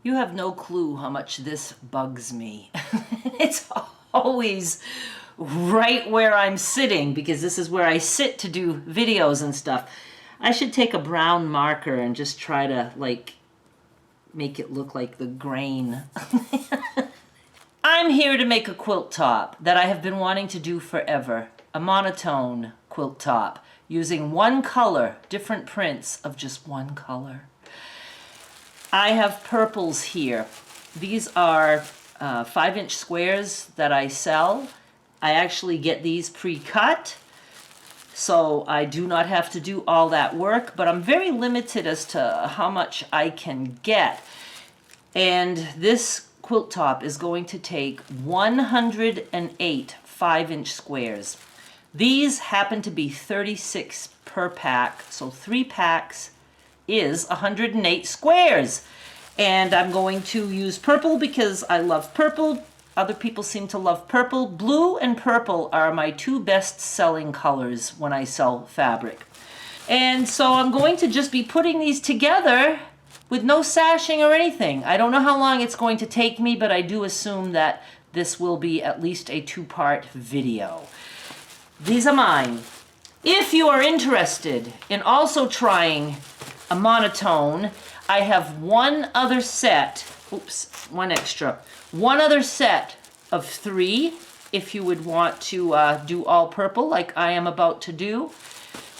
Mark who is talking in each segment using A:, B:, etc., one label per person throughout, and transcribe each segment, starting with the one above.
A: You have no clue how much this bugs me. It's always right where I'm sitting because this is where I sit to do videos and stuff. I should take a brown marker and just try to like make it look like the grain. I'm here to make a quilt top that I have been wanting to do forever. A monotone quilt top using one color, different prints of just one color. I have purples here. These are 5-inch squares that I sell. I actually get these pre-cut, so I do not have to do all that work, but I'm very limited as to how much I can get. And this quilt top is going to take 108 5-inch squares. These happen to be 36 per pack, so 3 packs is 108 squares. And I'm going to use purple because I love purple. Other people seem to love purple. Blue and purple are my 2 best-selling colors when I sell fabric. And so I'm going to just be putting these together with no sashing or anything. I don't know how long it's going to take me, but I do assume that this will be at least a 2-part video. These are mine. If you are interested in also trying a monotone, I have one other set, one other set of 3 if you would want to do all purple like I am about to do.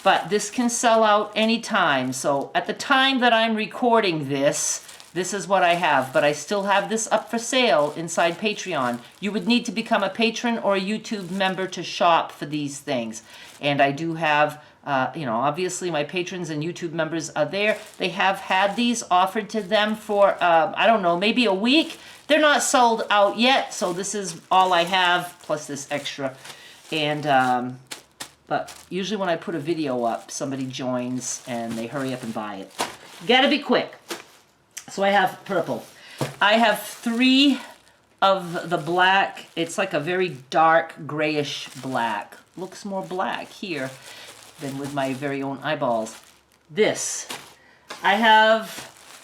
A: But this can sell out anytime. So at the time that I'm recording this, this is what I have. But I still have this up for sale inside Patreon. You would need to become a patron or a YouTube member to shop for these things. And I do have, obviously my patrons and YouTube members are there. They have had these offered to them for, I don't know, maybe a week. They're not sold out yet, so this is all I have, plus this extra. And, but usually when I put a video up, somebody joins and they hurry up and buy it. Gotta be quick. So I have purple. I have 3 of the black. It's like a very dark grayish black. Looks more black here than with my very own eyeballs. This. I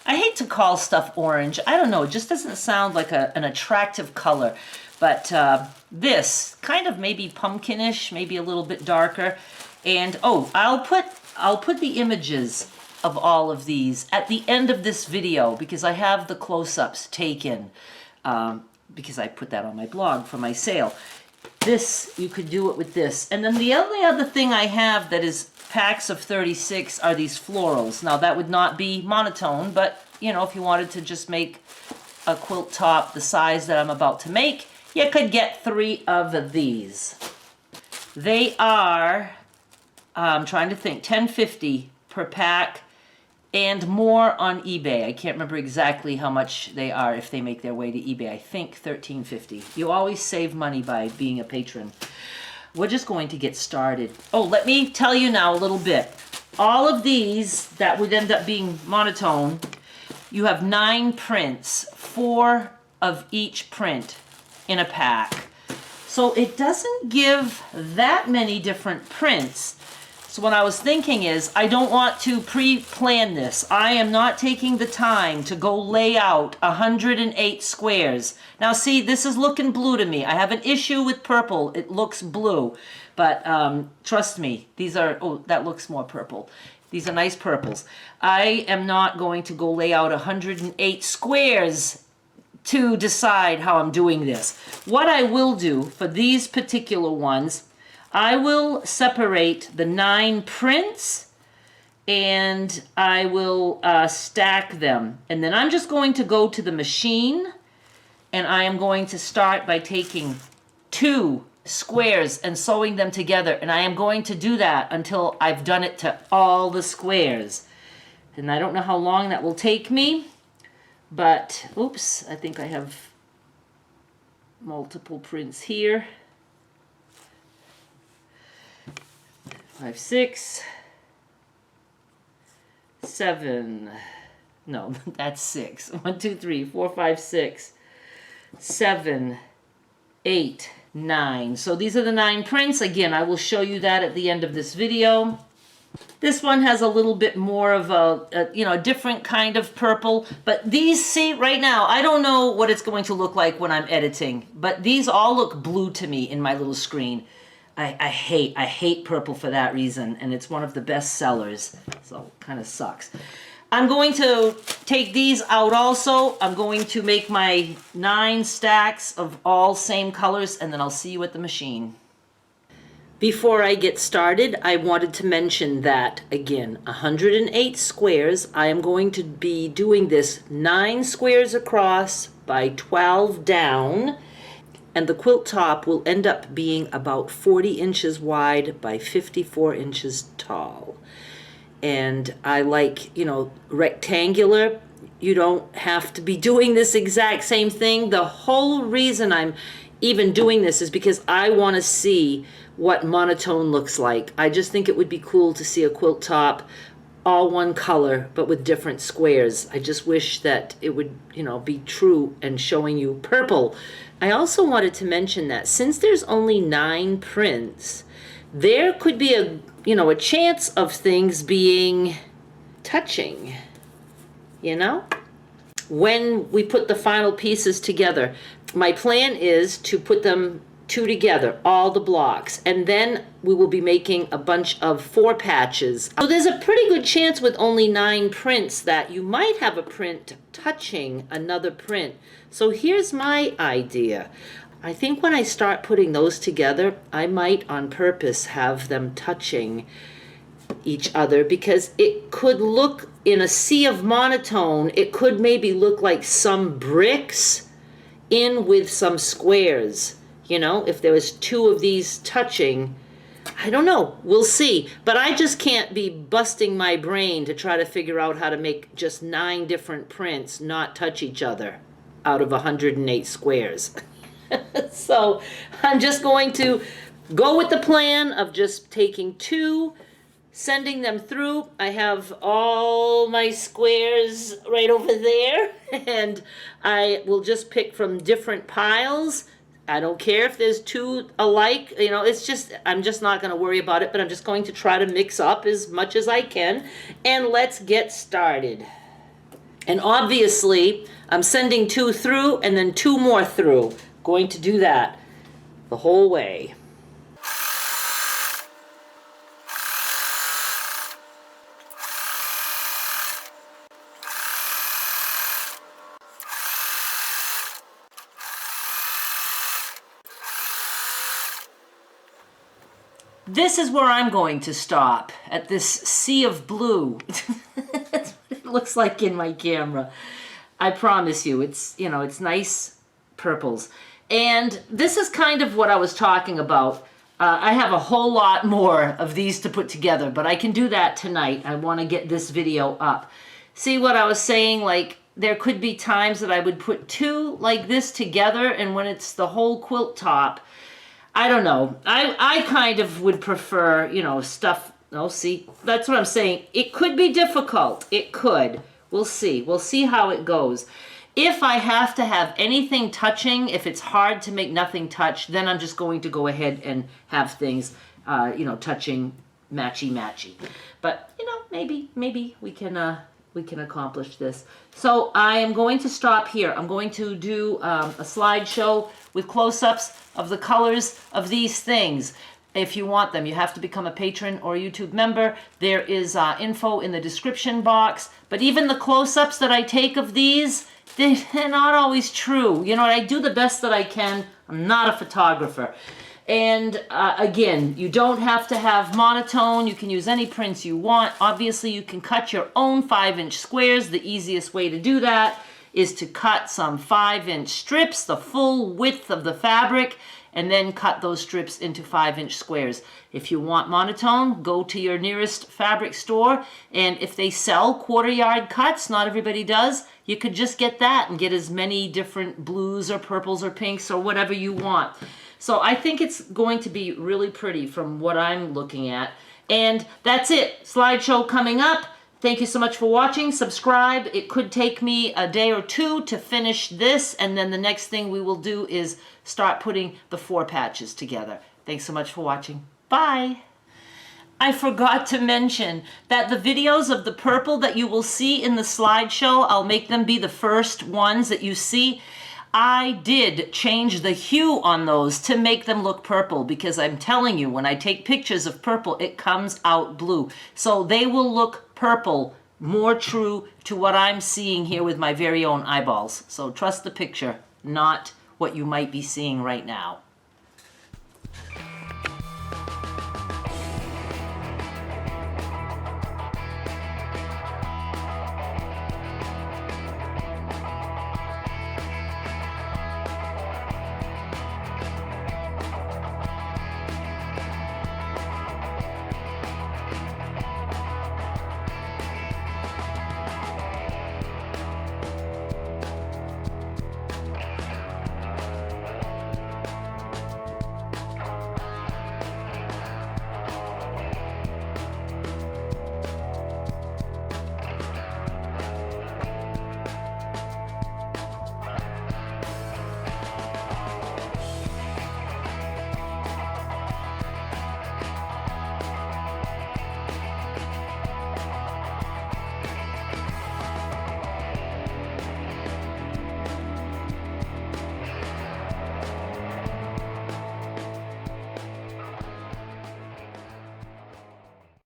A: hate to call stuff orange. I don't know. It just doesn't sound like an attractive color. But this, kind of maybe pumpkinish, maybe a little bit darker. And, I'll put the images of all of these at the end of this video because I have the close-ups taken because I put that on my blog for my sale. This, you could do it with this. And then the only other thing I have that is packs of 36 are these florals. Now, that would not be monotone, but, if you wanted to just make a quilt top the size that I'm about to make, you could get 3 of these. They are, I'm trying to think, $10.50 per pack and more on eBay. I can't remember exactly how much they are if they make their way to eBay. I think $13.50. You always save money by being a patron. We're just going to get started. Let me tell you now a little bit. All of these that would end up being monotone, you have 9 prints, 4 of each print in a pack. So it doesn't give that many different prints. So what I was thinking is, I don't want to pre-plan this. I am not taking the time to go lay out 108 squares. Now see, this is looking blue to me. I have an issue with purple. It looks blue. But trust me, these are, that looks more purple. These are nice purples. I am not going to go lay out 108 squares to decide how I'm doing this. What I will do for these particular ones, I will separate the 9 prints and I will stack them. And then I'm just going to go to the machine and I am going to start by taking 2 squares and sewing them together. And I am going to do that until I've done it to all the squares. And I don't know how long that will take me, but I think I have multiple prints here. 5, 6, 7, no, that's 6. 1, 2, 3, 4, 5, 6, 7, 8, 9. So these are the 9 prints. Again, I will show you that at the end of this video. This one has a little bit more of a different kind of purple. But these, see, right now, I don't know what it's going to look like when I'm editing. But these all look blue to me in my little screen. I hate purple for that reason. And it's one of the best sellers. So it kind of sucks. I'm going to take these out also. I'm going to make my 9 stacks of all same colors. And then I'll see you at the machine. Before I get started, I wanted to mention that, again, 108 squares. I am going to be doing this 9 squares across by 12 down, and the quilt top will end up being about 40 inches wide by 54 inches tall. And I like, rectangular. You don't have to be doing this exact same thing. The whole reason I'm even doing this is because I want to see what monotone looks like. I just think it would be cool to see a quilt top all one color but with different squares. I just wish that it would, be true and showing you purple. I also wanted to mention that since there's only 9 prints, there could be a chance of things being touching, when we put the final pieces together. My plan is to put them 2 together, all the blocks, and then we will be making a bunch of 4 patches. So there's a pretty good chance with only 9 prints that you might have a print touching another print. So here's my idea. I think when I start putting those together, I might on purpose have them touching each other, because it could look, in a sea of monotone, it could maybe look like some bricks in with some squares. If there was 2 of these touching, I don't know, we'll see. But I just can't be busting my brain to try to figure out how to make just 9 different prints not touch each other out of 108 squares. So I'm just going to go with the plan of just taking 2, sending them through. I have all my squares right over there, and I will just pick from different piles. I don't care if there's 2 alike, it's just, I'm just not going to worry about it, but I'm just going to try to mix up as much as I can, and let's get started. And obviously, I'm sending 2 through and then 2 more through. Going to do that the whole way. This is where I'm going to stop, at this sea of blue. That's what it looks like in my camera. I promise you, it's nice purples. And this is kind of what I was talking about. I have a whole lot more of these to put together, but I can do that tonight. I want to get this video up. See what I was saying? Like, there could be times that I would put 2 like this together, and when it's the whole quilt top, I don't know. I kind of would prefer, stuff. Oh, see, that's what I'm saying. It could be difficult. It could. We'll see. We'll see how it goes. If I have to have anything touching, if it's hard to make nothing touch, then I'm just going to go ahead and have things, touching matchy. But, maybe we can accomplish this. So I am going to stop here. I'm going to do a slideshow with close-ups of the colors of these things. If you want them, you have to become a patron or a YouTube member. There is info in the description box. But even the close-ups that I take of these, they're not always true. I do the best that I can. I'm not a photographer. And again, you don't have to have monotone. You can use any prints you want. Obviously, you can cut your own 5-inch squares. The easiest way to do that is to cut some 5-inch strips, the full width of the fabric, and then cut those strips into 5-inch squares. If you want monotone, go to your nearest fabric store, and if they sell 1/4 yard cuts, not everybody does, you could just get that and get as many different blues or purples or pinks or whatever you want. So I think it's going to be really pretty from what I'm looking at. And that's it. Slideshow coming up. Thank you so much for watching. Subscribe. It could take me a day or 2 to finish this, and then the next thing we will do is start putting the 4 patches together. Thanks so much for watching. Bye. I forgot to mention that the videos of the purple that you will see in the slideshow, I'll make them be the first ones that you see. I did change the hue on those to make them look purple, because I'm telling you, when I take pictures of purple, it comes out blue. So they will look purple, more true to what I'm seeing here with my very own eyeballs. So trust the picture, not what you might be seeing right now.